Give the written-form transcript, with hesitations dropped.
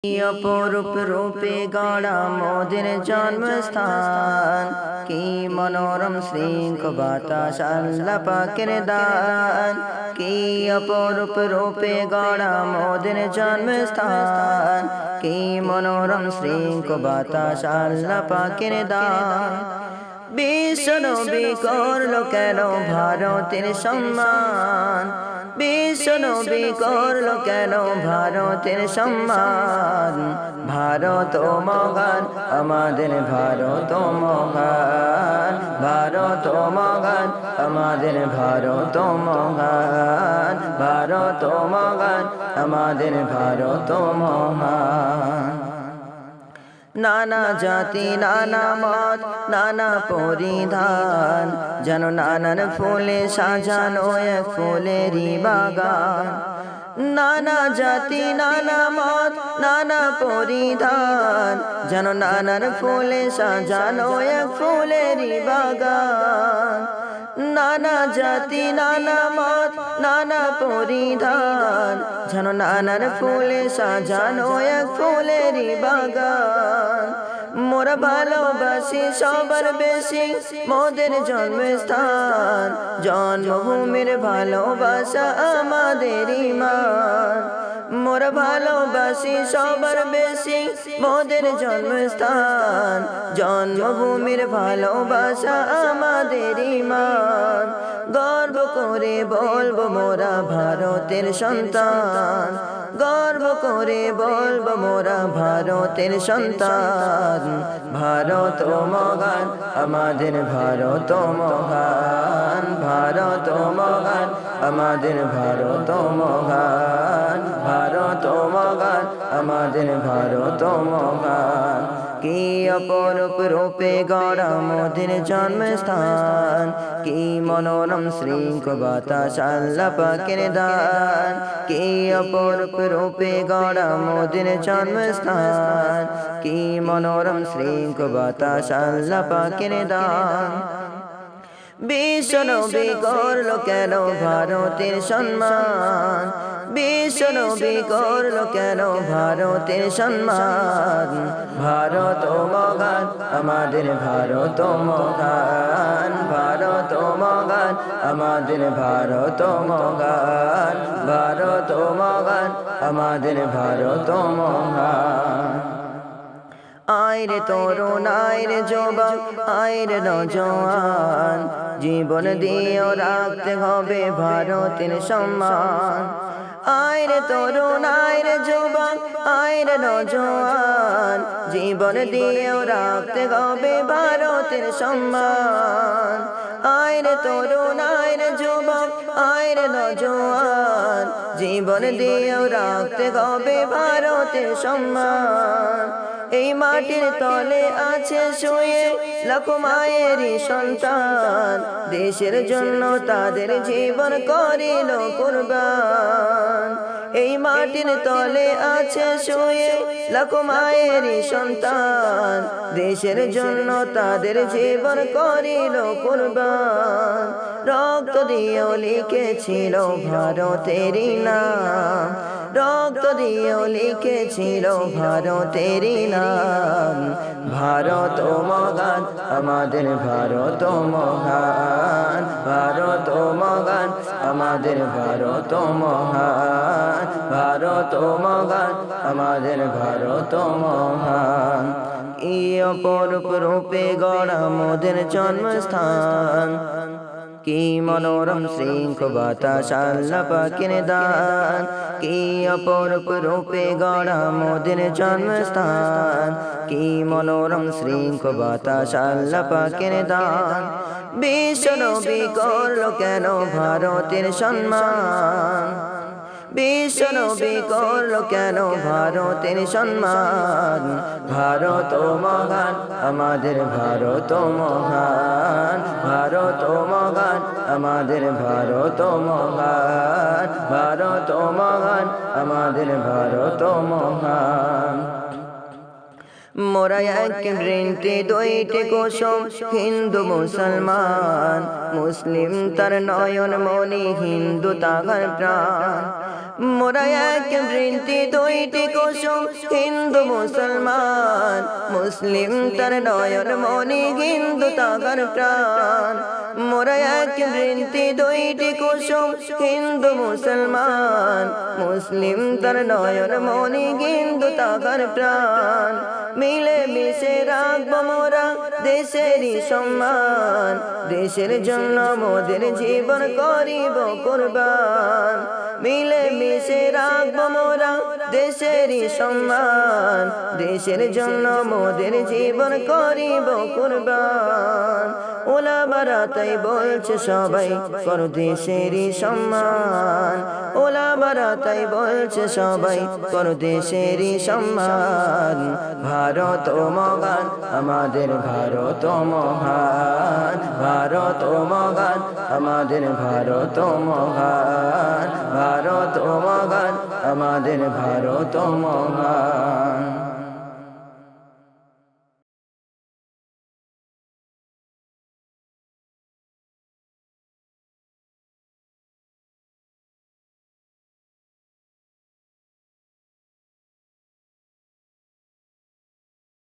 অপরূপ রূপে গড়া মোদের জন্মস্থান, কি মনোরম শৃঙ্খ বাতাস আল্লাহ পাকের দান। কি অপরূপ রূপে গড়া মোদের জন্মস্থান, কি মনোরম শৃঙ্খ বাতাস আল্লাহ পাকের দান। বিশ্ব নবী করলো কেন ভারতের সম্মান, বিশ্ব নবী করলো কেন ভারতের সম্মান। ভারত মহান, আমাদের ভারত মহান, ভারত মহান, আমাদের ভারত মহান, ভারত মহান, আমাদের ভারত মহান। নানা জাতি নানা মত নানা পরিধান, যেন নানান ফুলে সাজানো এক ফুলেরই বাগান। নানা জাতি নানা মত নানা পরিধান, যেন নানান ফুলে সাজানো এক ফুলেরই বাগান। নানা জাতি নানা মত নানা পরিধান, যেন নানার ফুলে সাজানো এক ফুলেরই বাগান। মোরা ভালোবাসি সবার বেশি মোদের জন্মস্থান, জন্মভূমির ভালোবাসা আমাদের ঈমান। মোরা ভালোবাসি সবার বেশি মোদের জন্মস্থান, জন্মভূমির ভালোবাসা আমাদের ঈমান। গর্ব করে বলবো মোরা ভারতের সন্তান, গর্ব করে বলবো মোরা ভারতের সন্তান। ভারত মহান, আমাদের ভারত মহান, ভারত মহান, আমাদের ভারত মহান, ভারত মহান, আমাদের ভারত মহান। কি অপরূপ রূপে গড়া মোদের জন্মস্থান, কি মনোরম শৃঙ্খ বাতাস আল্লাহ পাকের দান। কি অপরূপ রূপে গড়া মোদের জন্মস্থান, কি মনোরম শৃঙ্খ বাতাস আল্লাহ পাকের দান। বিশ্ব নবী করলো কেন ভারতের সম্মান, বিশ্ব নবী করলো কেন ভারতের সম্মান। ভারত মহান, আমাদের ভারত মহান, ভারত মহান, আমাদের ভারত মহান, ভারত মহান, আমাদের ভারত মহান। আইরে তরুণ আইরে যুবক আইরে নওজোয়ান, জীবন দিয়েও রাখতে হবে ভারতের সম্মান। আইরে তরুণ আইরে যুবক আইরে নওজোয়ান, জীবন দিয়েও রাখতে হবে ভারতের সম্মান। আইরে তরুণ আইরে যুবক আইরে নওজোয়ান, জীবন দিয়েও রাখতে হবে ভারতের সম্মান। এই মাটির তলে আছে শুয়ে লাখো মায়েরই সন্তান, দেশের জন্য তাদের জীবন করিল কুরবান। এই মাটির তলে আছে শুয়ে লাখো মায়েরই সন্তান, দেশের জন্য তাদের জীবন করিল কুরবান। রক্ত দিয়েও লিখেছিল ভারতেরই নাম, রক্ত দিয়েও লিখেছিল ভারতেরই নাম। ভারত মহান, আমাদের ভারত মহান, ভারত মহান, আমাদের ভারত মহান, ভারত মহান, আমাদের ভারত মহান। কি অপরূপ রূপে গড়া মোদের জন্মস্থান, কি মনোরম শৃঙ্খ বাতাস আল্লাহ পাকের দান। কি অপরূপ রূপে গড়া মোদের জন্মস্থান, কি মনোরম শৃঙ্খ বাতাস আল্লাহ পাকের দান। বিশ্ব নবী করলো কেন ভারতের সম্মান, বিশ্ব নবী করলো কেন ভারতের সম্মান। ভারত মহান, আমাদের ভারত মহান, ভারত মহান, আমাদের ভারত মহান, ভারত মহান, আমাদের ভারত মহান। মোরা এক বৃন্তি দুইটি কুসুম, হিন্দু মুসলমান, মুসলিম তার নয়ন মনি, হিন্দু তাহার প্রাণ। মোরা এক বৃন্তি দুইটি কুসুম হিন্দু মুসলমান মুসলিম তার নয়ন মনি হিন্দু তাগার প্রাণ মোরা এক বৃন্তি দুইটি কুসুম হিন্দু মুসলমান মুসলিম তার নয়ন মনি হিন্দু তাগার প্রাণ মিলে মিশে রাখবো মোরা দেশেরই সম্মান দেশের জন্য মোদের জীবন করিব কুরবান মিলে মিশে রাখবো মোরা দেশেরই সম্মান দেশের জন্য মোদের জীবন করিব কুরবান ওলামারা তাই বলছে সবাই করো দেশেরই সম্মান ওলামারা তাই বলছে সবাই করো দেশেরই সম্মান ভারত ও মহান আমাদের ভারত ও মহান ভারত ও মহান আমাদের ভারত ও মহান ভারত ও মহান আমাদের ভারত ও মহান